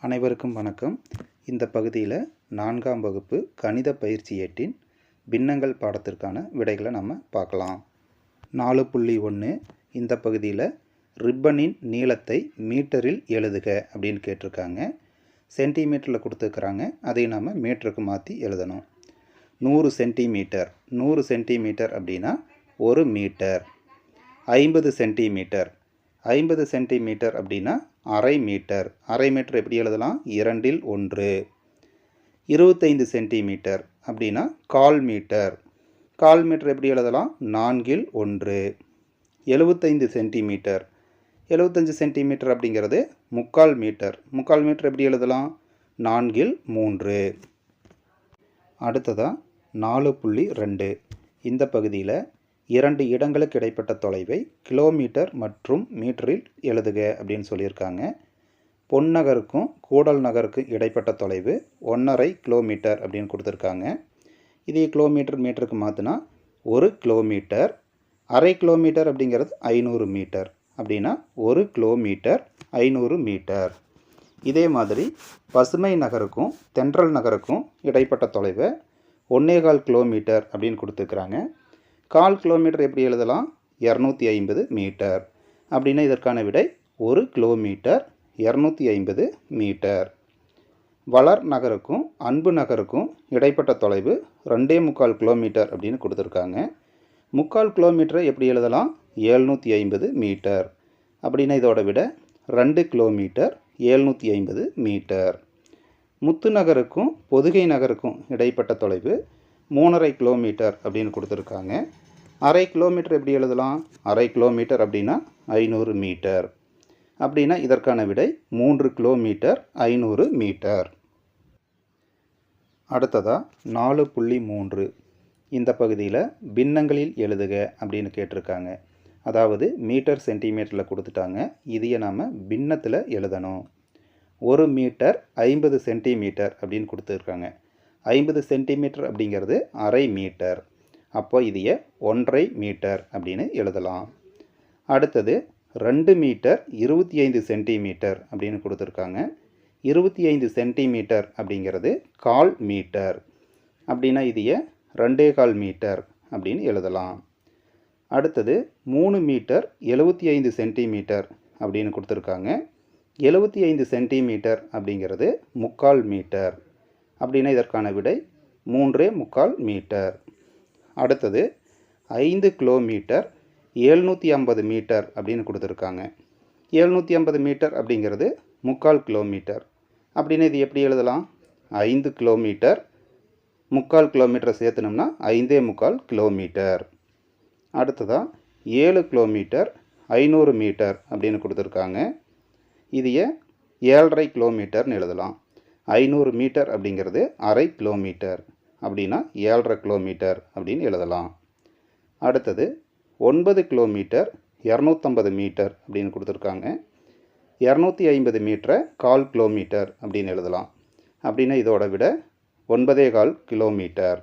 அனைவருக்கும் வணக்கம். இந்த பகுதியில் 4ஆம் வகுப்பு கணித பயிற்சி ஏட்டின் பின்னங்கள் பாடத்திற்கான விடைகளை நம்ம பார்க்கலாம். 4.1 இந்த பகுதியில் ரிப்பனின் நீளத்தை மீட்டரில் எழுதுக அப்படின்னு கேட்டிருக்காங்க. சென்டிமீட்டரில் கொடுத்துருக்குறாங்க, அதை நம்ம மீட்டருக்கு மாற்றி எழுதணும். 100 சென்டிமீட்டர் 100 சென்டிமீட்டர் அப்படின்னா 1 மீட்டர். 50 சென்டிமீட்டர் 50 சென்டிமீட்டர் அப்படின்னா அரை மீட்டர். அரை மீட்டர் எப்படி எழுதலாம்? 2இல் 1. 25 சென்டிமீட்டர் அப்படின்னா கால் மீட்டர். கால் மீட்டர் எப்படி எழுதலாம்? 4இல் 1. 75 சென்டிமீட்டர் 75 சென்டிமீட்டர் அப்படிங்கிறது முக்கால் மீட்டர். முக்கால் மீட்டர் எப்படி எழுதலாம்? 4இல் 3. அடுத்ததாக 4.2 இந்த பகுதியில் 2 இடங்களுக்கு இடைப்பட்ட தொலைவை கிலோமீட்டர் மற்றும் மீட்டரில் எழுதுக அப்படின்னு சொல்லியிருக்காங்க. பொன்னகருக்கும் கூடல் நகருக்கும் இடைப்பட்ட தொலைவு 1.5 கிலோமீட்டர் அப்படின்னு கொடுத்துருக்காங்க. இதே கிலோமீட்டர் மீட்டருக்கு மாற்றினா 1 கிலோமீட்டர். அரை கிலோமீட்டர் அப்படிங்கிறது 500 மீட்டர். அப்படின்னா 1 கிலோமீட்டர் 500 மீட்டர். இதே மாதிரி பசுமை நகருக்கும் தென்றல் நகருக்கும் இடைப்பட்ட தொலைவை 1.25 கிலோமீட்டர் அப்படின்னு கொடுத்துருக்குறாங்க. கால் கிலோமீட்டர் எப்படி எழுதலாம்? 250 மீட்டர். அப்படின்னா இதற்கான விடை 1 கிலோமீட்டர் 250 மீட்டர். வளர் நகருக்கும் அன்பு நகருக்கும் இடைப்பட்ட தொலைவு 2.25 கிலோமீட்டர் அப்படின்னு கொடுத்துருக்காங்க. முக்கால் கிலோமீட்டரை எப்படி எழுதலாம்? 750 மீட்டர். அப்படின்னா இதோட விட 2 கிலோமீட்டர் 750 மீட்டர். முத்து நகருக்கும் பொதுகை நகருக்கும் இடைப்பட்ட தொலைவு 3.5 கிலோமீட்டர் அப்படின்னு கொடுத்துருக்காங்க. அரை கிலோமீட்டர் எப்படி எழுதலாம்? அரை கிலோமீட்டர் அப்படின்னா 500 மீட்டர். அப்படின்னா இதற்கான விடை 3 கிலோமீட்டர் 500 மீட்டர். அடுத்ததாக 4.3 இந்த பகுதியில் பின்னங்களில் எழுதுக அப்படின்னு கேட்டிருக்காங்க. அதாவது மீட்டர் சென்டிமீட்டரில் கொடுத்துட்டாங்க, இதையை நாம் பின்னத்தில் எழுதணும். 1 மீட்டர் 50 சென்டிமீட்டர் அப்படின்னு கொடுத்துருக்காங்க. 50 சென்டிமீட்டர் அப்படிங்கிறது அரை மீட்டர். அப்போ இதைய 1.5 மீட்டர் அப்படின்னு எழுதலாம். அடுத்தது 2 மீட்டர் 25 சென்டிமீட்டர் அப்படின்னு கொடுத்துருக்காங்க. 25 சென்டிமீட்டர் அப்படிங்கிறது கால் மீட்டர். அப்படின்னா இதைய 2.25 மீட்டர் அப்படின்னு எழுதலாம். அடுத்தது 3 மீட்டர் 75 சென்டிமீட்டர் அப்படின்னு கொடுத்துருக்காங்க. 75 சென்டிமீட்டர் அப்படிங்கிறது முக்கால் மீட்டர். அப்படின்னா இதற்கான விடை 3.25 மீட்டர். அடுத்தது 5 கிலோமீட்டர் 750 மீட்டர் அப்படின்னு கொடுத்துருக்காங்க. 750 மீட்டர் அப்படிங்கிறது முக்கால் கிலோமீட்டர். அப்படின்னு இது எப்படி எழுதலாம்? 5 கிலோமீட்டர் முக்கால் கிலோமீட்டரை சேர்த்துனோம்னா 5.25 கிலோமீட்டர். அடுத்ததாக 7 கிலோமீட்டர் 500 மீட்டர் அப்படின்னு கொடுத்துருக்காங்க. இதைய 7.5 கிலோமீட்டர்னு எழுதலாம். 500 மீட்டர் அப்படிங்கிறது அரை கிலோமீட்டர். அப்படின்னா 7.5 கிலோமீட்டர் அப்படின்னு எழுதலாம். அடுத்தது 9 கிலோமீட்டர் 250 மீட்டர் அப்படின்னு கொடுத்துருக்காங்க. 250 மீட்டரை கால் கிலோமீட்டர் அப்படின்னு எழுதலாம். அப்படின்னா இதோட விட 9.25 கிலோமீட்டர்.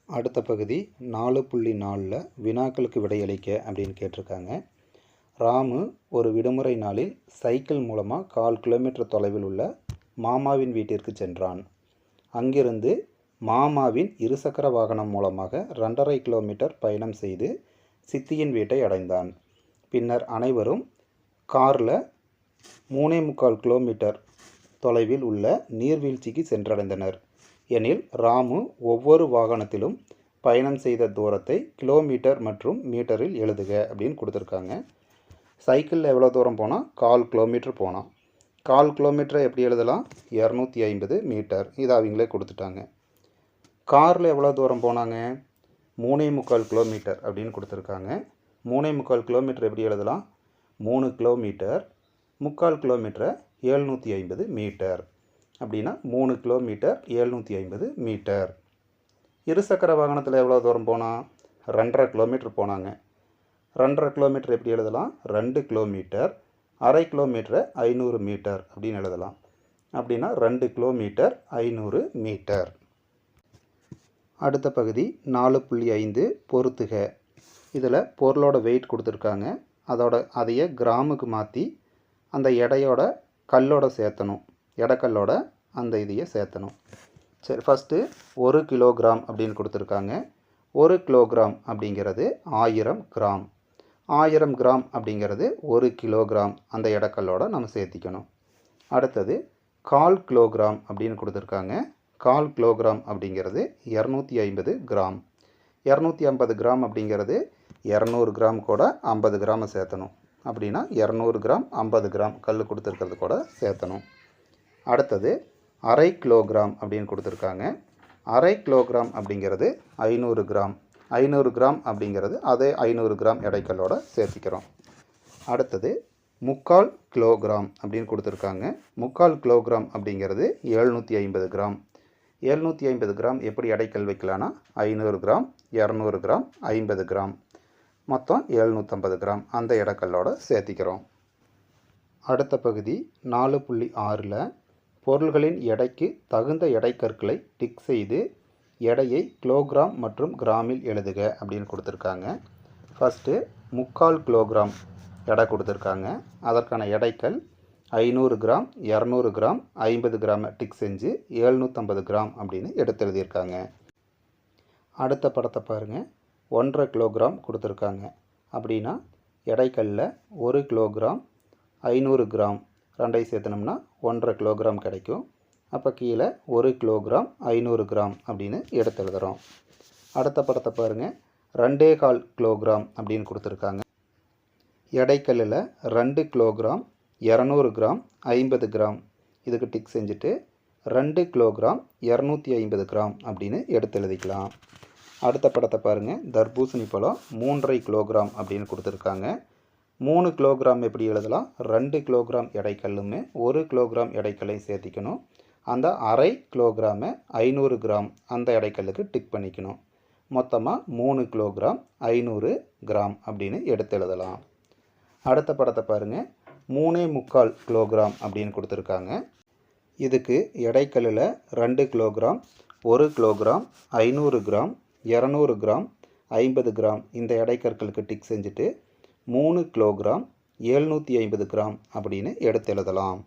அடுத்த பகுதி 4.4 வினாக்களுக்கு விடையளிக்க அப்படின்னு கேட்டிருக்காங்க. ராமு ஒரு விடுமுறை நாளில் சைக்கிள் மூலமாக 1/4 கிலோமீட்டர் தொலைவில் உள்ள மாமாவின் வீட்டிற்கு சென்றான். அங்கிருந்து மாமாவின் இருசக்கர வாகனம் மூலமாக 2.5 கிலோமீட்டர் பயணம் செய்து சித்தியின் வீட்டை அடைந்தான். பின்னர் அனைவரும் காரில் 3.25 கிலோமீட்டர் தொலைவில் உள்ள நீர்வீழ்ச்சிக்கு சென்றடைந்தனர். எனில் ராமு ஒவ்வொரு வாகனத்திலும் பயணம் செய்த தூரத்தை கிலோமீட்டர் மற்றும் மீட்டரில் எழுதுக அப்படின்னு கொடுத்துருக்காங்க. சைக்கிளில் எவ்வளோ தூரம் போனால்? 1/4 கிலோமீட்டர் போனால். 1/4 கிலோமீட்டரை எப்படி எழுதலாம்? 250 மீட்டர். இது அவங்களே கொடுத்துட்டாங்க. காரில் எவ்வளோ தூரம் போனாங்க? 3.25 கிலோமீட்டர் அப்படின்னு கொடுத்துருக்காங்க. 3.25 கிலோமீட்டர் எப்படி எழுதலாம்? 3 கிலோமீட்டர் 3/4 கிலோமீட்டரை 750 மீட்டர். அப்படின்னா 3 கிலோமீட்டர் 750 மீட்டர். இருசக்கர வாகனத்தில் எவ்வளோ தூரம் போனால்? 2.5 கிலோமீட்டர் போனாங்க. 2.5 கிலோமீட்டர் எப்படி எழுதலாம்? 2 கிலோமீட்டர் அரை கிலோமீட்டரை 500 மீட்டர் அப்படின்னு எழுதலாம். அப்படின்னா 2 கிலோமீட்டர் 500 மீட்டர். அடுத்த பகுதி 4.5 பொறுத்துக. இதில் பொருளோட வெயிட் கொடுத்துருக்காங்க. அதைய கிராமுக்கு மாற்றி அந்த எடையோட கல்லோட சேர்த்தணும், எடைக்கல்லோட அந்த இதையை சேர்த்தணும். சரி, ஃபஸ்ட்டு 1 கிலோகிராம் அப்படின்னு கொடுத்துருக்காங்க. 1 கிலோகிராம் அப்படிங்கிறது 1000 கிராம். 1000 கிராம் அப்படிங்கிறது 1 கிலோகிராம், அந்த எடைக்கல்லோட நம்ம சேர்த்திக்கணும். அடுத்தது 1/4 கிலோகிராம் அப்படின்னு கொடுத்துருக்காங்க. 1/4 கிலோகிராம் அப்படிங்கிறது 250 கிராம். 250 கிராம் அப்படிங்கிறது 200 கிராம் கூட 50 கிராமை சேர்த்தணும். அப்படின்னா 200 கிராம் 50 கிராம் கல் கொடுத்துருக்கிறது கூட சேர்த்தணும். அடுத்தது 1/2 கிலோகிராம் அப்படின்னு கொடுத்துருக்காங்க. 1/2 கிலோகிராம் அப்படிங்கிறது 500 கிராம். 500 கிராம் அப்படிங்கிறது அதே 500 கிராம் எடைக்கல்லோட சேர்த்திக்கிறோம். அடுத்தது 3/4 கிலோகிராம் அப்படின்னு கொடுத்துருக்காங்க. 3/4 கிலோகிராம் அப்படிங்கிறது 750 கிராம். 750 கிராம் எப்படி எடைக்கல் வைக்கலான்னா 500 கிராம், 200 கிராம், 50 கிராம், மொத்தம் 750 கிராம் அந்த எடைக்கல்லோட சேர்த்திக்கிறோம். அடுத்த பகுதி 4.6ல் பொருள்களின் எடைக்கு தகுந்த எடைக்கற்களை டிக் செய்து எடையை கிலோகிராம் மற்றும் கிராமில் எழுதுக அப்படின்னு கொடுத்துருக்காங்க. ஃபஸ்ட்டு 3/4 கிலோகிராம் எடை கொடுத்துருக்காங்க. அதற்கான எடைக்கல் 500 கிராம், 200 கிராம், 50 கிராம் டிக் செஞ்சு 750 கிராம் அப்படின்னு எடுத்து எழுதியிருக்காங்க. அடுத்த படத்தை பாருங்கள். 1.5 கிலோகிராம் கொடுத்துருக்காங்க. அப்படின்னா எடைக்கல்லில் 1 கிலோகிராம் 500 கிராம் ரெண்டையும் சேர்த்தனோம்னா 1.5 கிலோகிராம் கிடைக்கும். அப்போ கீழே 1 கிலோகிராம் 500 கிராம் அப்படின்னு எடுத்து எழுதுகிறோம். அடுத்த படத்தை பாருங்கள். 2.25 கிலோகிராம் அப்படின்னு கொடுத்துருக்காங்க. எடைக்கல்லில் 2 கிலோகிராம் 200 கிராம் 50 கிராம் இதுக்கு டிக் செஞ்சுட்டு 2 கிலோகிராம் 250 கிராம் அப்படின்னு எடுத்து எழுதிக்கலாம். அடுத்த படத்தை பாருங்கள். தர்பூசணி பழம் 3.5 கிலோகிராம் அப்படின்னு கொடுத்துருக்காங்க. 3 கிலோகிராம் எப்படி எழுதலாம்? 2 கிலோகிராம் எடைக்கல்லுமே 1 கிலோகிராம் எடைக்கல்லையும் சேர்த்திக்கணும். அந்த 1/2 கிலோகிராமை 500 கிராம் அந்த எடைக்கல்லுக்கு டிக் பண்ணிக்கணும். மொத்தமாக 3 கிலோகிராம் 500 கிராம் அப்படின்னு எடுத்து எழுதலாம். அடுத்த படத்தை பாருங்கள். 3.25 கிலோகிராம் அப்படின்னு கொடுத்துருக்காங்க. இதுக்கு எடைக்கல்லில் 2 kilogram 1 kilogram 500 gram 200 gram 50 gram இந்த எடைக்கற்களுக்கு டிக் செஞ்சுட்டு 3 கிலோகிராம் 750 கிராம் அப்படின்னு எடுத்து எழுதலாம்.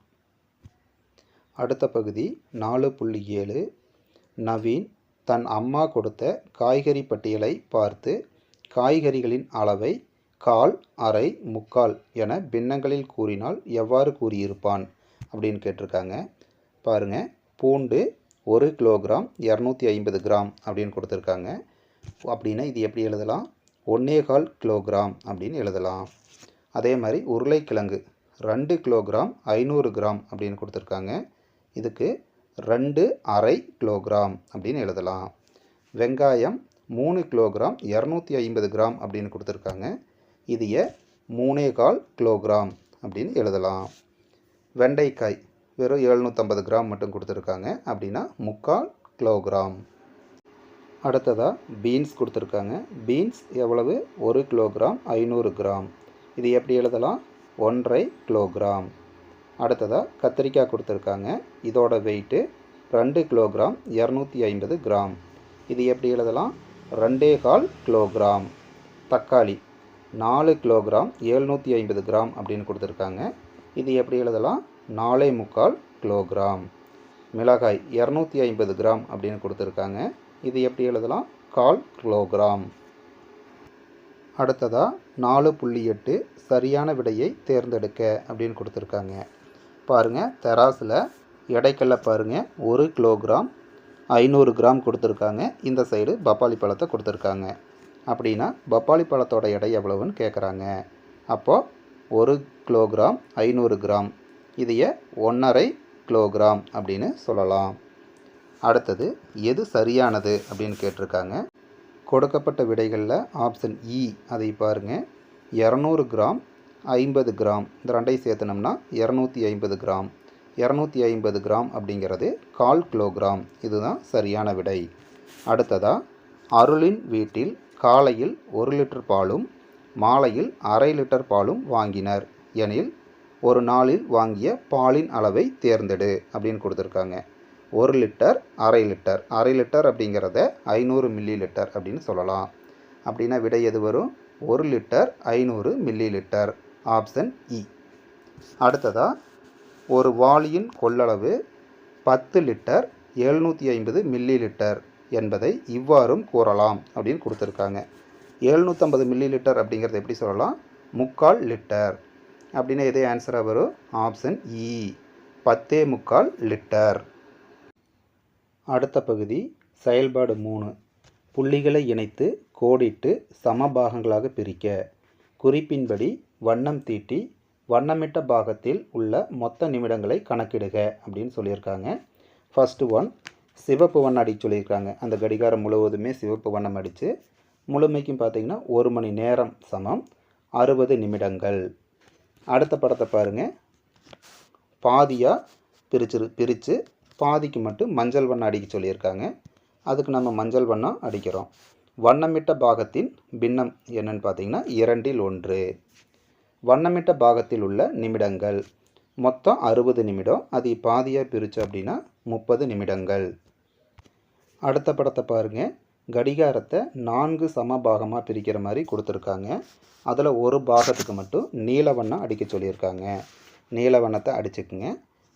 அடுத்த பகுதி 4.7 நவீன் தன் அம்மா கொடுத்த காய்கறி பட்டியலை பார்த்து காய்கறிகளின் அளவை 1/4, 1/2, 3/4 என பின்னங்களில் கூறினால் எவ்வாறு கூறியிருப்பான் அப்படின்னு கேட்டிருக்காங்க. பாருங்கள். பூண்டு 1 கிலோகிராம் 250 கிராம் அப்படின்னு கொடுத்துருக்காங்க. அப்படின்னா இது எப்படி எழுதலாம்? 1.25 கிலோகிராம் அப்படின்னு எழுதலாம். அதே மாதிரி உருளைக்கிழங்கு 2 கிலோகிராம் 500 கிராம் அப்படின்னு கொடுத்துருக்காங்க. இதுக்கு 2.5 கிலோகிராம் அப்படின்னு எழுதலாம். வெங்காயம் 3 கிலோகிராம் 250 கிராம் அப்படின்னு கொடுத்துருக்காங்க. இதைய 3.25 கிலோகிராம் அப்படின்னு எழுதலாம். வெண்டைக்காய் வெறும் 750 கிராம் மட்டும் கொடுத்துருக்காங்க. அப்படின்னா 3/4 கிலோகிராம். அடுத்ததாக பீன்ஸ் கொடுத்துருக்காங்க. பீன்ஸ் எவ்வளவு? 1 கிலோகிராம் 500 கிராம். இது எப்படி எழுதலாம்? 1.5 கிலோகிராம். அடுத்ததாக கத்திரிக்காய் கொடுத்துருக்காங்க. இதோட வெயிட்டு 2 கிலோகிராம் 250 கிராம். இது எப்படி எழுதலாம்? 2.25 கிலோகிராம். தக்காளி 4 கிலோகிராம் 750 கிராம் அப்படின்னு கொடுத்துருக்காங்க. இது எப்படி எழுதலாம்? 4.25 கிலோகிராம். மிளகாய் 250 கிராம் அப்படின்னு கொடுத்துருக்காங்க. இது எப்படி எழுதலாம்? 1/4 கிலோகிராம். அடுத்ததாக 4.8 சரியான விடையை தேர்ந்தெடுக்க அப்படின்னு கொடுத்துருக்காங்க. பாருங்கள். தெராசில் எடைக்கல்ல பாருங்கள். 1 கிலோகிராம் 500 கிராம் கொடுத்துருக்காங்க. இந்த சைடு பப்பாளி பழத்தை கொடுத்துருக்காங்க. அப்படின்னா பப்பாளி பழத்தோட எடை எவ்வளவுன்னு கேட்குறாங்க. அப்போது 1 கிலோகிராம் 500 கிராம் இதைய 1.5 கிலோகிராம் அப்படின்னு சொல்லலாம். அடுத்தது எது சரியானது அப்படின்னு கேட்டிருக்காங்க. கொடுக்கப்பட்ட விடைகளில் ஆப்ஷன் இ அதை பாருங்கள். 200 கிராம் 50 கிராம் இந்த ரெண்டையும் சேர்த்தனோம்னா 250 கிராம். 250 கிராம் அப்படிங்கிறது 1/4 கிலோகிராம். இதுதான் சரியான விடை. அடுத்ததாக அருளின் வீட்டில் காலையில் 1 லிட்டர் பாலும் மாலையில் 1/2 லிட்டர் பாலும் வாங்கினர் எனில் ஒரு நாளில் வாங்கிய பாலின் அளவை தேர்ந்தெடு அப்படின்னு கொடுத்துருக்காங்க. 1 லிட்டர் 1/2 லிட்டர் 1/2 லிட்டர் அப்படிங்கிறத 500 மில்லி லிட்டர் அப்படின்னு சொல்லலாம். அப்படின்னா விடை எது வரும்? 1 லிட்டர் 500 மில்லி லிட்டர். ஆப்ஷன் இ. அடுத்ததாக ஒரு வாளியின் கொள்ளளவு 10 லிட்டர் 750 மில்லி லிட்டர் என்பதை இவ்வாறும் கூறலாம் அப்படின்னு கொடுத்துருக்காங்க. 750 மில்லி லிட்டர் அப்படிங்கிறது எப்படி சொல்லலாம்? 3/4 லிட்டர் அப்படின்னு எதே ஆன்சராக வரும்? ஆப்ஷன் இ, 10 லிட்டர். அடுத்த பகுதி செயல்பாடு 3. புள்ளிகளை இணைத்து கோடிட்டு சம பாகங்களாக பிரிக்க. குறிப்பின்படி வண்ணம் தீட்டி வண்ணமிட்ட பாகத்தில் உள்ள மொத்த நிமிடங்களை கணக்கிடுக அப்படின்னு சொல்லியிருக்காங்க. ஃபஸ்ட்டு ஒன், சிவப்பு வண்ணம் அடிக்க சொல்லியிருக்காங்க. அந்த கடிகாரம் முழுவதுமே சிவப்பு வண்ணம் அடித்து முழுமைக்கும் பார்த்திங்கன்னா 1 மணி நேரம் சமம் 60 நிமிடங்கள். அடுத்த படத்தை பாருங்கள். பாதியாக பிரித்து பாதிக்கு மட்டும் மஞ்சள் வண்ணம் அடிக்க சொல்லியிருக்காங்க. அதுக்கு நம்ம மஞ்சள் வண்ணம் அடிக்கிறோம். வண்ணமிட்ட பாகத்தின் பின்னம் என்னன்னு பார்த்தீங்கன்னா 2/1. வண்ணமிட்ட பாகத்தில் உள்ள நிமிடங்கள் மொத்தம் 60 நிமிடம். அது பாதியாக பிரித்து அப்படின்னா 30 நிமிடங்கள். அடுத்த படத்தை பாருங்கள். கடிகாரத்தை 4 சம பாகமாக பிரிக்கிற மாதிரி கொடுத்துருக்காங்க. அதில் ஒரு பாகத்துக்கு மட்டும் நீல வண்ணம் அடிக்க சொல்லியிருக்காங்க. நீல வண்ணத்தை அடிச்சுக்குங்க.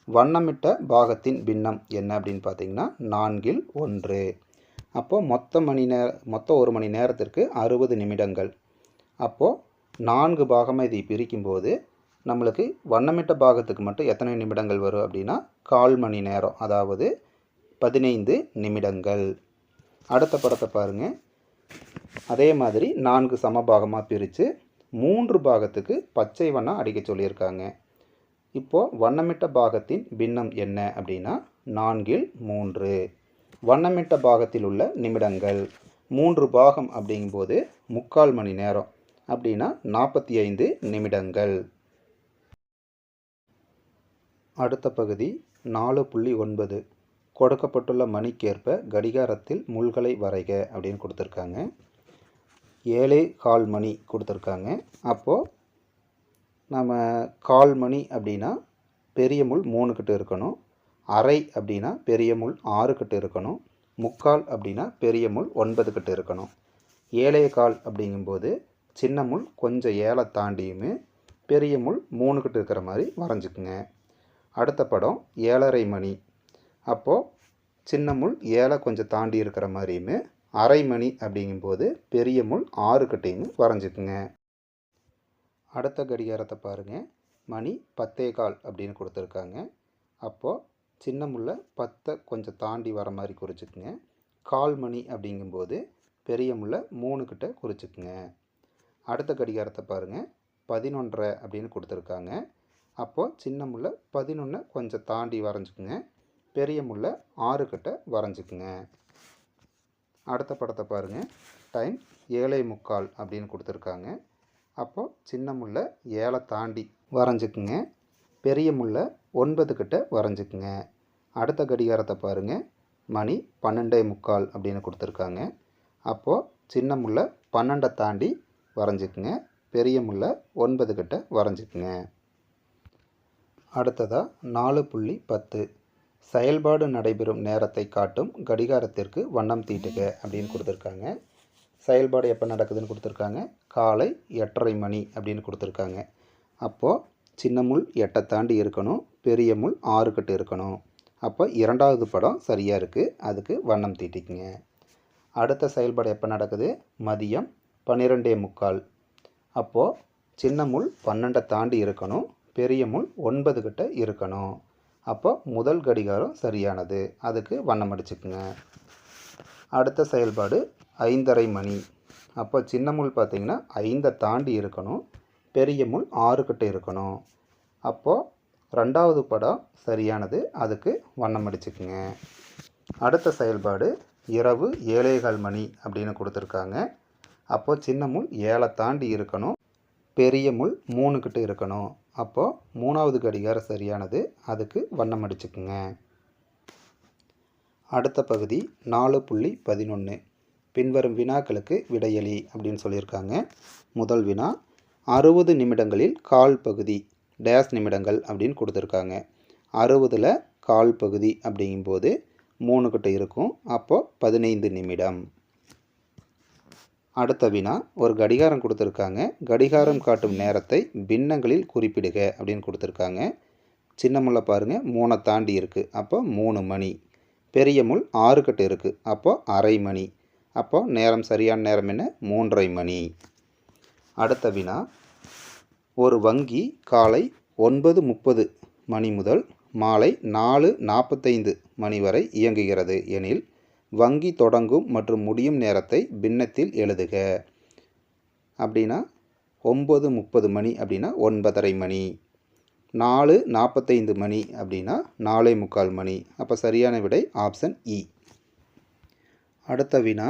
வண்ணமிட்ட பாகத்தின் பின்னம் என்ன அப்படின்னு பார்த்தீங்கன்னா 4/1. அப்போது மொத்த 1 மணி நேரத்திற்கு 60 நிமிடங்கள். அப்போது 4 பாகமாக இதை பிரிக்கும்போது நம்மளுக்கு வண்ணமிட்ட பாகத்துக்கு மட்டும் எத்தனை நிமிடங்கள் வரும் அப்படின்னா 1/4 மணி நேரம், அதாவது 15 நிமிடங்கள். அடுத்த படத்தை பாருங்கள். அதே மாதிரி 4 சம பாகமாக பிரித்து 3 பாகத்துக்கு பச்சை வண்ணம் அடிக்க சொல்லியிருக்காங்க. இப்போது வண்ணமிட்ட பாகத்தின் பின்னம் என்ன அப்படின்னா 4/3. வண்ணமிட்ட பாகத்தில் உள்ள நிமிடங்கள் 3 பாகம் அப்படிங்கும்போது 3/4 மணி நேரம் அப்படின்னா 45 நிமிடங்கள். அடுத்த பகுதி 4.9. கொடுக்கப்பட்டுள்ள மணிக்கேற்ப கடிகாரத்தில் முள்களை வரைக அப்படின்னு கொடுத்துருக்காங்க. 7:15 மணி கொடுத்துருக்காங்க. அப்போது நம்ம 1/4 மணி அப்படின்னா பெரிய முள் 3 கிட்ட இருக்கணும். அரை அப்படின்னா பெரிய முள் 6 கிட்ட இருக்கணும். 3/4 அப்படின்னா பெரிய முள் 9 கிட்ட இருக்கணும். 7:15 அப்படிங்கும்போது சின்ன முள் கொஞ்சம் 7 தாண்டியுமே பெரிய முள் 3 கிட்ட இருக்கிற மாதிரி வரைஞ்சிக்குங்க. அடுத்த படம் 7:30 மணி. அப்போது சின்ன முள் 7 கொஞ்சம் தாண்டி இருக்கிற மாதிரியுமே அரை மணி அப்படிங்கும்போது பெரிய முள் 6 கிட்டையுமே வரைஞ்சிக்குங்க. அடுத்த கடிகாரத்தை பாருங்கள். மணி 10:15 அப்படின்னு கொடுத்துருக்காங்க. அப்போது சின்ன முள்ள 10 கொஞ்சம் தாண்டி வர மாதிரி குறிச்சிக்குங்க. 1/4 மணி அப்படிங்கும்போது பெரிய முள்ள 3 கிட்ட குறிச்சிக்குங்க. அடுத்த கடிகாரத்தை பாருங்கள். 11:30 அப்படின்னு கொடுத்துருக்காங்க. அப்போது சின்ன முள்ள 11 கொஞ்சம் தாண்டி வரைஞ்சிக்குங்க. பெரிய முள்ள 6 கிட்ட வரைஞ்சிக்குங்க. அடுத்த படத்தை பாருங்கள். டைம் 7:45 அப்படின்னு கொடுத்துருக்காங்க. அப்போது சின்ன முள்ள 7 தாண்டி வரைஞ்சிக்குங்க. பெரிய முள்ள 9 கிட்ட வரைஞ்சிக்குங்க. அடுத்த கடிகாரத்தை பாருங்கள். மணி 12:45 அப்படின்னு கொடுத்துருக்காங்க. அப்போது சின்ன முள்ள 12 தாண்டி வரைஞ்சிக்குங்க. பெரிய முள்ள 9 கிட்ட வரைஞ்சிக்குங்க. அடுத்ததாக 4.10. செயல்பாடு நடைபெறும் நேரத்தை காட்டும் கடிகாரத்திற்கு வண்ணம் தீட்டுக அப்படின்னு கொடுத்துருக்காங்க. செயல்பாடு எப்போ நடக்குதுன்னு கொடுத்துருக்காங்க. காலை 8:30 மணி அப்படின்னு கொடுத்துருக்காங்க. அப்போது சின்ன முள் 8 தாண்டி இருக்கணும். பெரிய முள் 6 கிட்ட இருக்கணும். அப்போ 2வது படம் சரியாக இருக்குது. அதுக்கு வண்ணம் தீட்டிக்குங்க. அடுத்த செயல்பாடு எப்போ நடக்குது? மதியம் 12:45. அப்போது சின்ன முள் 12 தாண்டி இருக்கணும். பெரிய முள் 9 கிட்ட இருக்கணும். அப்போ முதல் கடிகாரம் சரியானது. அதுக்கு வண்ணம் அடிச்சுக்குங்க. அடுத்த செயல்பாடு 5:30 மணி. அப்போ சின்ன முள் பார்த்திங்கன்னா 5 தாண்டி இருக்கணும். பெரிய முள் 6 கிட்ட இருக்கணும். அப்போது 2வது படம் சரியானது. அதுக்கு வண்ணம் அடிச்சுக்குங்க. அடுத்த செயல்பாடு இரவு 7:15 மணி அப்படின்னு கொடுத்துருக்காங்க. அப்போது சின்ன முள் 7 தாண்டி இருக்கணும். பெரிய முள் 3 கிட்ட இருக்கணும். அப்போது 3வது கடிகாரம் சரியானது. அதுக்கு வண்ணம் அடிச்சுக்குங்க. அடுத்த பகுதி 4.11. பின்வரும் வினாக்களுக்கு விடையளி அப்படின்னு சொல்லியிருக்காங்க. முதல் வினா, 60 நிமிடங்களில் கால் பகுதி டேஸ் நிமிடங்கள் அப்படின்னு கொடுத்துருக்காங்க. 60ல் கால் பகுதி அப்படிங்கும்போது 3 கிட்ட இருக்கும். அப்போது 15 நிமிடம். அடுத்த வினா, ஒரு கடிகாரம் கொடுத்துருக்காங்க. கடிகாரம் காட்டும் நேரத்தை பின்னங்களில் குறிப்பிடுக அப்படின்னு கொடுத்துருக்காங்க. சின்ன முல்லை பாருங்கள் 3 தாண்டி இருக்குது, அப்போ 3 மணி. பெரிய முள் 6 கட்டு இருக்குது, அப்போ அரை மணி. அப்போ நேரம் சரியான நேரம் என்ன? 3:30 மணி. அடுத்த வினா, ஒரு வங்கி காலை 9:30 மணி முதல் மாலை 4:45 மணி வரை இயங்குகிறது எனில் வங்கி தொடங்கும் மற்றும் முடியும் நேரத்தை பின்னத்தில் எழுதுக. அப்படின்னா 9:30 மணி அப்படின்னா 9:30 மணி, 4:45 மணி அப்படின்னா 4:45 மணி. அப்போ சரியான விடை ஆப்ஷன் இ. அடுத்த வினா,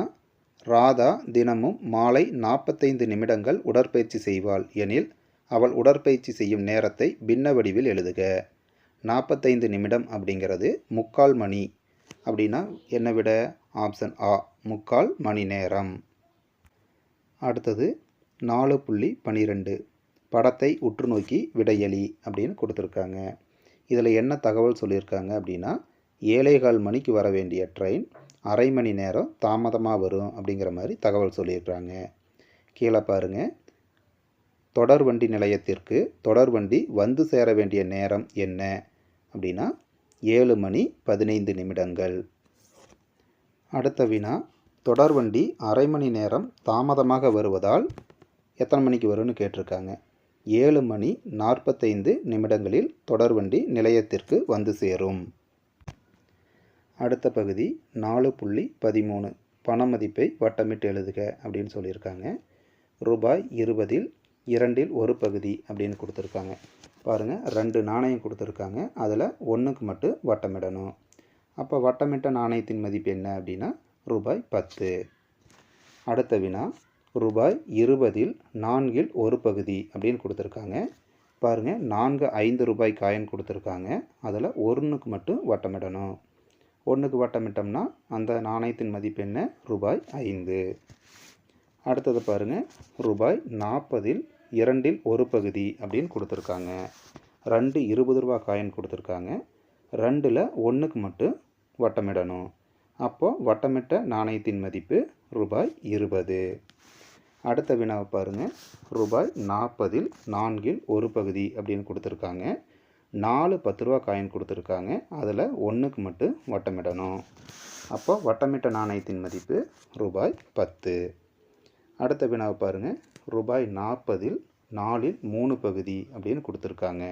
ராதா தினமும் மாலை 45 நிமிடங்கள் உடற்பயிற்சி செய்வாள் எனில் அவள் உடற்பயிற்சி செய்யும் நேரத்தை பின்ன வடிவில் எழுதுக. 45 நிமிடம் அப்படிங்கிறது 3/4 மணி அப்படின்னா என்ன விட? ஆப்ஷன் ஆ, 3/4 மணி நேரம். அடுத்தது 4.12 படத்தை உற்று நோக்கி விடையளி அப்படின்னு கொடுத்துருக்காங்க. இதில் என்ன தகவல் சொல்லியிருக்காங்க அப்படின்னா, 7:15 மணிக்கு வர வேண்டிய ட்ரெயின் அரை மணி நேரம் தாமதமாக வரும் அப்படிங்கிற மாதிரி தகவல் சொல்லியிருக்காங்க. கீழே பாருங்கள், தொடர்வண்டி நிலையத்திற்கு தொடர்வண்டி வந்து சேர வேண்டிய நேரம் என்ன அப்படின்னா 7:15 நிமிடங்கள். அடுத்த வினா, தொடர்வண்டி அரை மணி நேரம் தாமதமாக வருவதால் எத்தனை மணிக்கு வரும்னு கேட்டிருக்காங்க. 7:45 நிமிடங்களில் தொடர்வண்டி நிலையத்திற்கு வந்து சேரும். அடுத்த பகுதி 4.13 பண மதிப்பை வட்டமிட்டு எழுதுக அப்படின்னு சொல்லியிருக்காங்க. ரூபாய் 20இல் 2இல் ஒரு பகுதி அப்படின்னு கொடுத்துருக்காங்க. பாருங்கள், 2 நாணயம் கொடுத்துருக்காங்க, அதில் 1க்கு மட்டும் வட்டமிடணும். அப்போ வட்டமிட்ட நாணயத்தின் மதிப்பு என்ன அப்படின்னா ரூபாய் 10. அடுத்த வினா, ரூபாய் 20இல் 4இல் ஒரு பகுதி அப்படின்னு கொடுத்துருக்காங்க. பாருங்கள், 4 5 ரூபாய் காயின் கொடுத்துருக்காங்க, அதில் 1க்கு மட்டும் வட்டமிடணும். 1க்கு வட்டமிட்டோம்னா அந்த நாணயத்தின் மதிப்பு என்ன? ரூபாய் 5. அடுத்தது பாருங்கள், ரூபாய் 40இல் 2இல் ஒரு பகுதி அப்படின்னு கொடுத்துருக்காங்க. 2 20 ரூபா காயின் கொடுத்துருக்காங்க, 2ல் 1க்கு மட்டும் வட்டமிடணும். அப்போது வட்டமிட்ட நாணயத்தின் மதிப்பு ரூபாய் 20. அடுத்த வினாவை பாருங்கள், ரூபாய் 40இல் 4இல் ஒரு பகுதி அப்படின்னு கொடுத்துருக்காங்க. 4 10 ரூபா காயின் கொடுத்துருக்காங்க, அதில் 1க்கு மட்டும் வட்டமிடணும். அப்போ வட்டமிட்ட நாணயத்தின் மதிப்பு ரூபாய் 10. அடுத்த வினாவை பாருங்கள், ரூபாய் 40இல் 4இல் 3 பகுதி அப்படின்னு கொடுத்துருக்காங்க.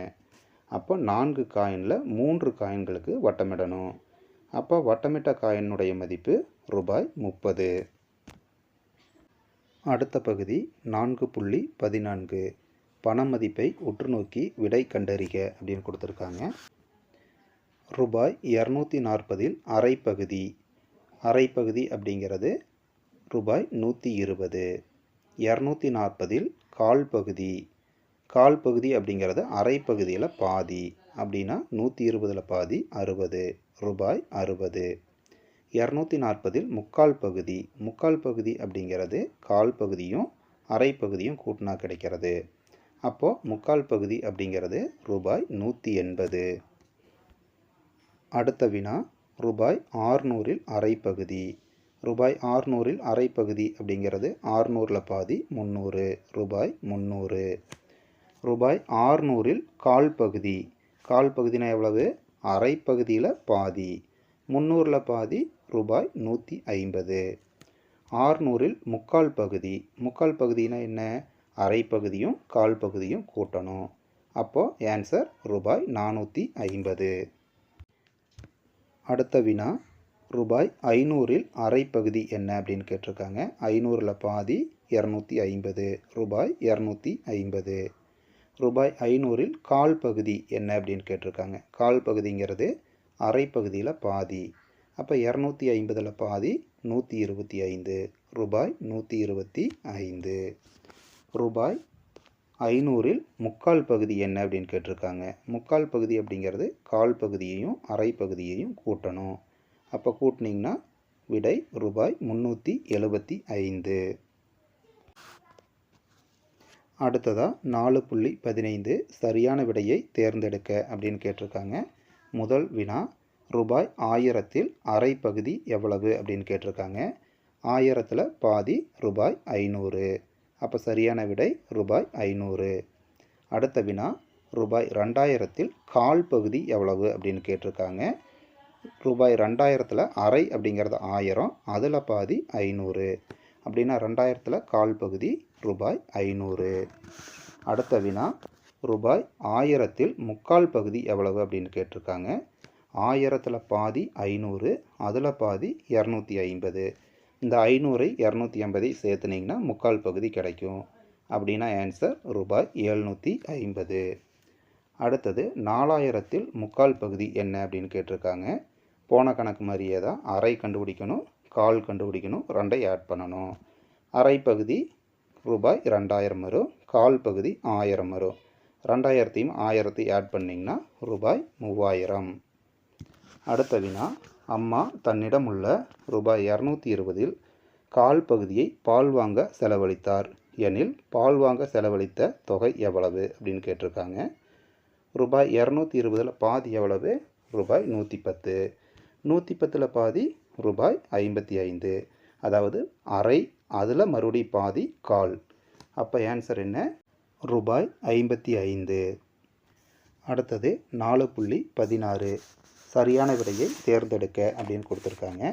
அப்போ 4 காயினில் 3 காயின்களுக்கு வட்டமிடணும். அப்போ வட்டமிட்ட காயினுடைய மதிப்பு ரூபாய் 30. அடுத்த பகுதி 4.14 பண மதிப்பை உற்று நோக்கி விடை கண்டறிக அப்படின்னு கொடுத்துருக்காங்க. ரூபாய் 240இல் அரை பகுதி, அரை பகுதி அப்படிங்கிறது ரூபாய் 120. 240இல் கால் பகுதி, கால் பகுதி அப்படிங்கிறது அரை பகுதியில் பாதி அப்படின்னா 120இல் பாதி 60, ரூபாய் 60. 240இல் முக்கால் பகுதி, முக்கால் பகுதி அப்படிங்கிறது கால் பகுதியும் அரை பகுதியும் கூட்டினா கிடைக்கிறது. அப்போது முக்கால் பகுதி அப்படிங்கிறது ரூபாய் 180. அடுத்த வினா, ரூபாய் 600இல் அரை பகுதி, ரூபாய் 600இல் அரை பகுதி அப்படிங்கிறது 600இல் பாதி 300, ரூபாய் 300. ரூபாய் 600இல் கால் பகுதி, கால் பகுதினா எவ்வளவு? அரை பகுதியில் பாதி, 300இல் பாதி ரூபாய் 150. 600இல் முக்கால் பகுதி, முக்கால் பகுதினா என்ன? அரை பகுதியும் கால் பகுதியும் கூட்டணும். அப்போது ஆன்சர் ரூபாய் 450. அடுத்த வினா, ரூபாய் 500இல் அரை பகுதி என்ன அப்படின்னு கேட்டிருக்காங்க. 500இல் பாதி 250, ரூபாய் 250. ரூபாய் 500இல் கால் பகுதி என்ன அப்படின்னு கேட்டிருக்காங்க. கால் பகுதிங்கிறது அரை பகுதியில் பாதி. அப்போ 250இல் பாதி 125, ரூபாய் 125. ரூபாய் 500இல் முக்கால் பகுதி என்ன அப்படின்னு கேட்டிருக்காங்க. முக்கால் பகுதி அப்படிங்கிறது கால் பகுதியையும் அரை பகுதியையும் கூட்டணும். அப்போ கூட்டினீங்கன்னா விடை ரூபாய் 375. அடுத்ததாக 4.15 சரியான விடையை தேர்ந்தெடுக்க அப்படின்னு கேட்டிருக்காங்க. முதல் வினா, ரூபாய் 1000இல் அரை பகுதி எவ்வளவு அப்படின்னு கேட்டிருக்காங்க. 1000இல் பாதி ரூபாய் 500. அப்போ சரியான விடை ரூபாய் 500. அடுத்த வினா, ரூபாய் 2000ல் கால் பகுதி எவ்வளவு அப்படின்னு கேட்டிருக்காங்க. ரூபாய் 2000ல் அரை அப்படிங்கிறது 1000, அதில் பாதி 500. அப்படின்னா 2000ல் கால் பகுதி ரூபாய் 500. அடுத்த வினா, ரூபாய் 1000ல் முக்கால் பகுதி எவ்வளவு அப்படின்னு கேட்டிருக்காங்க. 1000ல் பாதி 500, அதில் பாதி 250. இந்த 500ஐ 250ஐ சேர்த்துனீங்கன்னா முக்கால் பகுதி கிடைக்கும். அப்படின்னா ஆன்சர் ரூபாய் 750. அடுத்தது 4000ல் முக்கால் பகுதி என்ன அப்படின்னு கேட்டிருக்காங்க. போன கணக்கு மாதிரியே தான் அரை கண்டுபிடிக்கணும், கால் கண்டுபிடிக்கணும், ரெண்டை ஆட் பண்ணணும். அரை பகுதி ரூபாய் 2000 வரும், கால் பகுதி 1000 வரும். 2000ஐயும் 1000ஐயும் ஆட் பண்ணிங்கன்னா ரூபாய் 3000. அடுத்த வினா, அம்மா தன்னிடம் உள்ள ரூபாய் 220ல் கால் பகுதியை பால் வாங்க செலவழித்தார் எனில் பால் வாங்க செலவழித்த தொகை எவ்வளவு அப்படின்னு கேட்டிருக்காங்க. ரூபாய் 220ல் பாதி எவ்வளவு? ரூபாய் 110. 110ல் பாதி ரூபாய் 55. அதாவது அரை, அதில் மறுபடி பாதி கால். அப்போ ஆன்சர் என்ன? ரூபாய் 55. அடுத்தது 4.16. சரியான விடையை தேர்ந்தெடுக்க அப்படின்னு கொடுத்துருக்காங்க.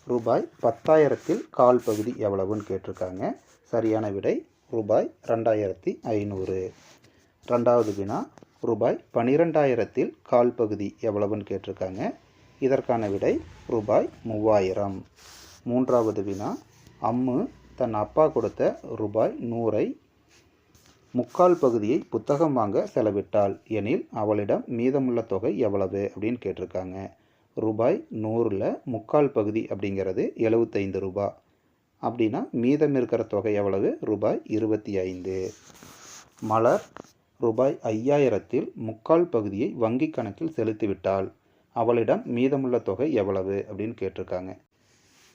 ரூபாய் 10,000ல் கால் பகுதி எவ்வளவுன்னு கேட்டிருக்காங்க. சரியான விடை ரூபாய் 2500. ரெண்டாவது வினா, ரூபாய் 12,000ல் கால் பகுதி எவ்வளவுன்னு கேட்டிருக்காங்க. இதற்கான விடை ரூபாய் 3000. மூன்றாவது வினா, அம்மு தன் அப்பா கொடுத்த ரூபாய் 100ஐ முக்கால் பகுதியை புத்தகம் வாங்க செலவிட்டாள் எனில் அவளிடம் மீதமுள்ள தொகை எவ்வளவு அப்படின்னு கேட்டிருக்காங்க. ரூபாய் 100ல் முக்கால் பகுதி அப்படிங்கிறது 75 ரூபாய். அப்படின்னா மீதம் இருக்கிற தொகை எவ்வளவு? ரூபாய் 25. மலர் ரூபாய் 5000ல் முக்கால் பகுதியை வங்கி கணக்கில் செலுத்திவிட்டாள். அவளிடம் மீதமுள்ள தொகை எவ்வளவு அப்படின்னு கேட்டிருக்காங்க.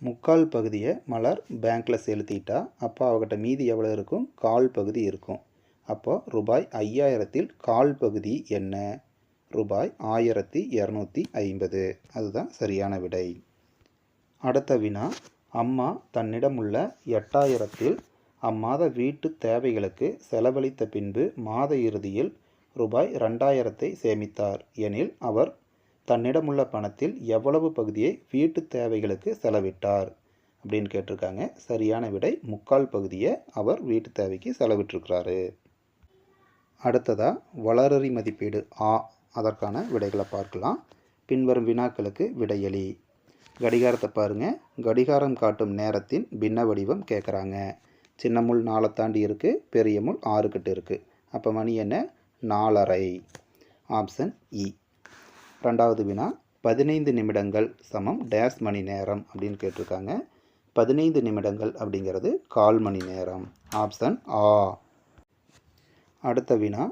முக்கால் பகுதியை மலர் பேங்க்கில் செலுத்திட்டா அப்போ அவகிட்ட மீதி எவ்வளோ இருக்கும்? கால் பகுதி இருக்கும். அப்போ ரூபாய் 5000ல் கால் பகுதி என்ன? ரூபாய் 1250. அதுதான் சரியான விடை. அடுத்த வினா, அம்மா தன்னிடம் உள்ள 8000ல் அம்மாத வீட்டு தேவைகளுக்கு செலவழித்த பின்பு மாத இறுதியில் ரூபாய் 2000ஐ சேமித்தார் எனில் அவர் தன்னிடமுள்ள பணத்தில் எவ்வளவு பகுதியை வீட்டு தேவைகளுக்கு செலவிட்டார் அப்படின்னு கேட்டிருக்காங்க. சரியான விடை முக்கால் பகுதியை அவர் வீட்டு தேவைக்கு செலவிட்டிருக்கிறாரு. அடுத்ததாக வளரறி மதிப்பீடு ஆ, அதற்கான விடைகளை பார்க்கலாம். பின்வரும் வினாக்களுக்கு விடையளி. கடிகாரத்தை பாருங்கள். கடிகாரம் காட்டும் நேரத்தின் பின்ன வடிவம் கேட்குறாங்க. சின்ன முள் 4 தாண்டி இருக்குது, பெரிய முள் 6 கிட்ட இருக்குது. அப்போ மணி என்ன? 4:30. ஆப்ஷன் இ. ரெண்டாவது வினா, 15 நிமிடங்கள் சமம் டேஸ் மணி நேரம் அப்படின்னு கேட்டிருக்காங்க. 15 நிமிடங்கள் அப்படிங்கிறது கால் மணி நேரம். ஆப்ஷன் ஆ. அடுத்த வினா,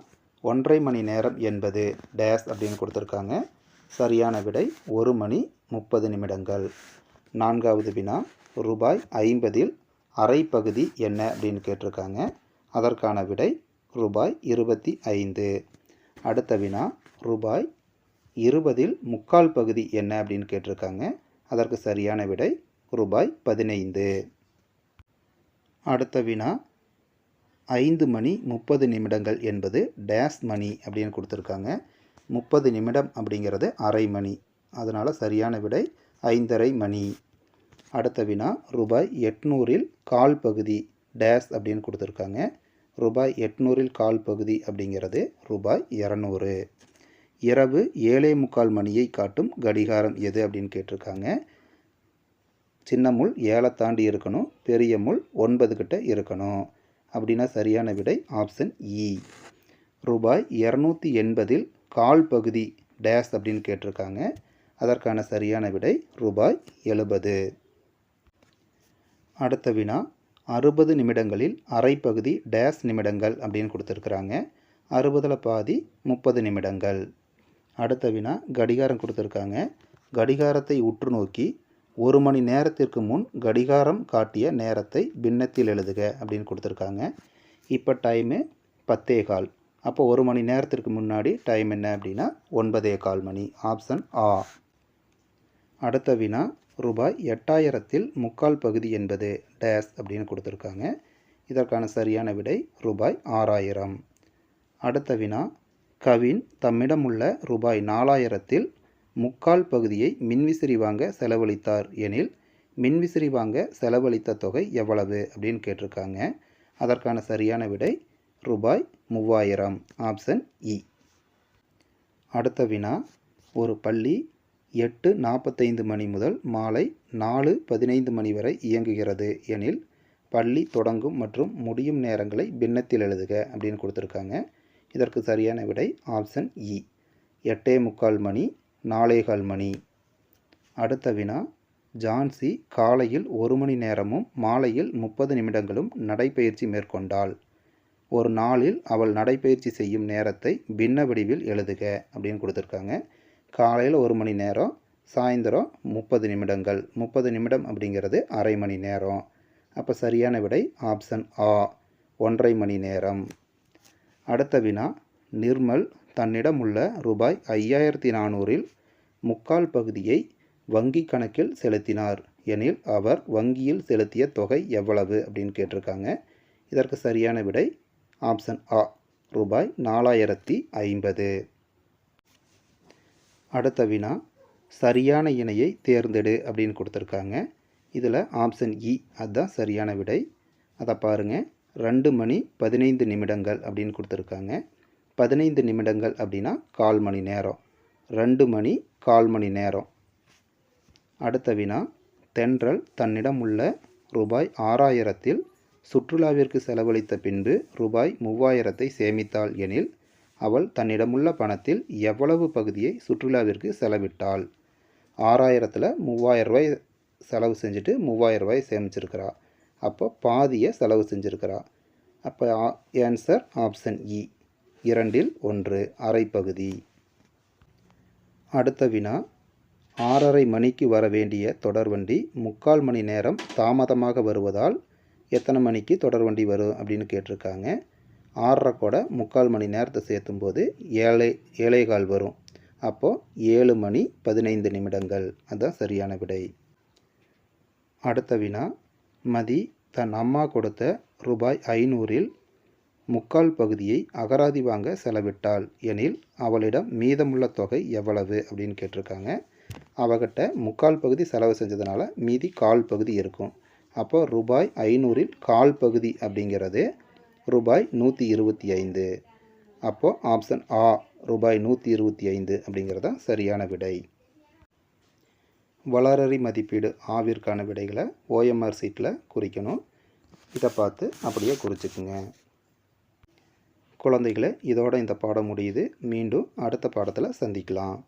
1.5 மணி நேரம் என்பது டேஸ் அப்படின்னு கொடுத்துருக்காங்க. சரியான விடை 1 மணி 30 நிமிடங்கள். நான்காவது வினா, ரூபாய் 50ல் அரை பகுதி என்ன அப்படின்னு கேட்டிருக்காங்க. அதற்கான விடை ரூபாய் 25. அடுத்த வினா, ரூபாய் 20ல் முக்கால் பகுதி என்ன அப்படின்னு கேட்டிருக்காங்க. அதற்கு சரியான விடை ரூபாய் 15. அடுத்த வினா, 5 மணி 30 நிமிடங்கள் என்பது டேஸ் மணி அப்படின்னு கொடுத்துருக்காங்க. 30 நிமிடம் அப்படிங்கிறது அரை மணி. அதனால் சரியான விடை 5:30 மணி. அடுத்த வினா, ரூபாய் 800ல் கால் பகுதி டேஸ் அப்படின்னு கொடுத்துருக்காங்க. ரூபாய் 800ல் கால் பகுதி அப்படிங்கிறது ரூபாய் 200. இரவு 7:45 மணியை காட்டும் கடிகாரம் எது அப்படின்னு கேட்டிருக்காங்க. சின்ன முள் 7 தாண்டி இருக்கணும், பெரிய முள் 9 கிட்ட இருக்கணும். அப்படின்னா சரியான விடை ஆப்ஷன் இ. ரூபாய் 280ல் கால் பகுதி டேஸ் அப்படின்னு கேட்டிருக்காங்க. அதற்கான சரியான விடை ரூபாய் 70. அடுத்த வினா, 60 நிமிடங்களில் அரை பகுதி டேஸ் நிமிடங்கள் அப்படின்னு கொடுத்துருக்குறாங்க. 60ல் பாதி 30 நிமிடங்கள். அடுத்த வினா, கடிகாரம் கொடுத்துருக்காங்க. கடிகாரத்தை உற்று நோக்கி 1 மணி நேரத்திற்கு முன் கடிகாரம் காட்டிய நேரத்தை பின்னத்தில் எழுதுக அப்படின்னு கொடுத்துருக்காங்க. இப்போ டைமு 10:15. அப்போ 1 மணி நேரத்திற்கு முன்னாடி டைம் என்ன அப்படின்னா 9:15 மணி. ஆப்ஷன் ஆ. அடுத்த வினா, ரூபாய் 8000ல் முக்கால் பகுதி என்பது டேஸ் அப்படின்னு கொடுத்துருக்காங்க. இதற்கான சரியான விடை ரூபாய் 6000. அடுத்த வினா, கவின் தம்மிடமுள்ள ரூபாய் 4000ல் முக்கால் பகுதியை மின்விசிறி வாங்க செலவழித்தார் எனில் மின்விசிறி வாங்க செலவழித்த தொகை எவ்வளவு அப்படின்னு கேட்டிருக்காங்க. அதற்கான சரியான விடை ரூபாய் 3000, ஆப்ஷன் இ. அடுத்த வினா, ஒரு பள்ளி 8:45 மணி முதல் மாலை 4:15 மணி வரை இயங்குகிறது எனில் பள்ளி தொடங்கும் மற்றும் முடியும் நேரங்களை பின்னத்தில் எழுதுக அப்படின்னு கொடுத்துருக்காங்க. இதற்கு சரியான விடை ஆப்ஷன் இ, 8:45 மணி, 4:15 மணி. அடுத்த வினா, ஜான்சி காலையில் 1 மணி நேரமும் மாலையில் 30 நிமிடங்களும் நடைப்பயிற்சி மேற்கொண்டாள். ஒரு நாளில் அவள் நடைப்பயிற்சி செய்யும் நேரத்தை பின்ன வடிவில் எழுதுக அப்படின்னு கொடுத்துருக்காங்க. காலையில் 1 மணி நேரம், சாயந்தரம் 30 நிமிடங்கள். 30 நிமிடம் அப்படிங்கிறது அரை மணி நேரம். அப்போ சரியான விடை ஆப்ஷன் ஆ, 1.5 மணி நேரம். அடுத்த வினா, நிர்மல் தன்னிடம் உள்ள ரூபாய் 5400ல் முக்கால் பகுதியை வங்கி கணக்கில் செலுத்தினார் எனில் அவர் வங்கியில் செலுத்திய தொகை எவ்வளவு அப்படின்னு கேட்டிருக்காங்க. இதற்கு சரியான விடை ஆப்ஷன் ஆ, ரூபாய் 4050. அடுத்த வினா, சரியான இணையை தேர்ந்தெடு அப்படின்னு கொடுத்துருக்காங்க. இதில் ஆப்ஷன் இ அதுதான் சரியான விடை. அதை பாருங்கள், 2 மணி 15 நிமிடங்கள் அப்படின்னு கொடுத்துருக்காங்க. 15 நிமிடங்கள் அப்படின்னா 1/4 மணி நேரம். 2 மணி 1/4 மணி நேரம். அடுத்த வினா, தென்றல் தன்னிடம் உள்ள ரூபாய் 6000ல் சுற்றுலாவிற்கு செலவழித்த பின்பு ரூபாய் 3000ஐ சேமித்தாள் எனில் அவள் தன்னிடமுள்ள பணத்தில் எவ்வளவு பகுதியை சுற்றுலாவிற்கு செலவிட்டாள்? 6000ல் 3000 ரூபாய் செலவு செஞ்சுட்டு 3000 ரூபாய் சேமிச்சிருக்கிறா. அப்போ பாதியை செலவு செஞ்சுருக்கிறா. அப்போ ஆன்சர் ஆப்ஷன் இ, 2ல் 1, அரை பகுதி. அடுத்த வினா, 6:30 மணிக்கு வர வேண்டிய தொடர்வண்டி 3/4 மணி நேரம் தாமதமாக வருவதால் எத்தனை மணிக்கு தொடர்வண்டி வரும் அப்படின்னு கேட்டிருக்காங்க. 6:30 கூட 3/4 மணி நேரத்தை சேர்த்தும்போது 7:15 வரும். அப்போது 7 மணி 15 நிமிடங்கள். அதுதான் சரியான விடை. அடுத்த வினா, மதி தன் அம்மா கொடுத்த ரூபாய் 500ல் முக்கால் பகுதியை அகராதி வாங்க செலவிட்டாள் எனில் அவளிடம் மீதமுள்ள தொகை எவ்வளவு அப்படின்னு கேட்டிருக்காங்க. அவகிட்ட முக்கால் பகுதி செலவு செஞ்சதுனால மீதி 1/4 பகுதி இருக்கும். அப்போ ரூபாய் 500ல் 1/4 பகுதி அப்படிங்கிறது ரூபாய் 125. அப்போது ஆப்ஷன் ஆ, ரூபாய் 125 அப்படிங்கிறதா சரியான விடை. வளரறி மதிப்பீடு ஆவிற்கான விடைகளை ஓஎம்ஆர் சீட்டில் குறிக்கணும். இதை பார்த்து அப்படியே குறிச்சிக்குங்க. குழந்தைகளை, இதோட இந்த பாடம் முடியுது. மீண்டும் அடுத்த பாடத்தில் சந்திக்கலாம்.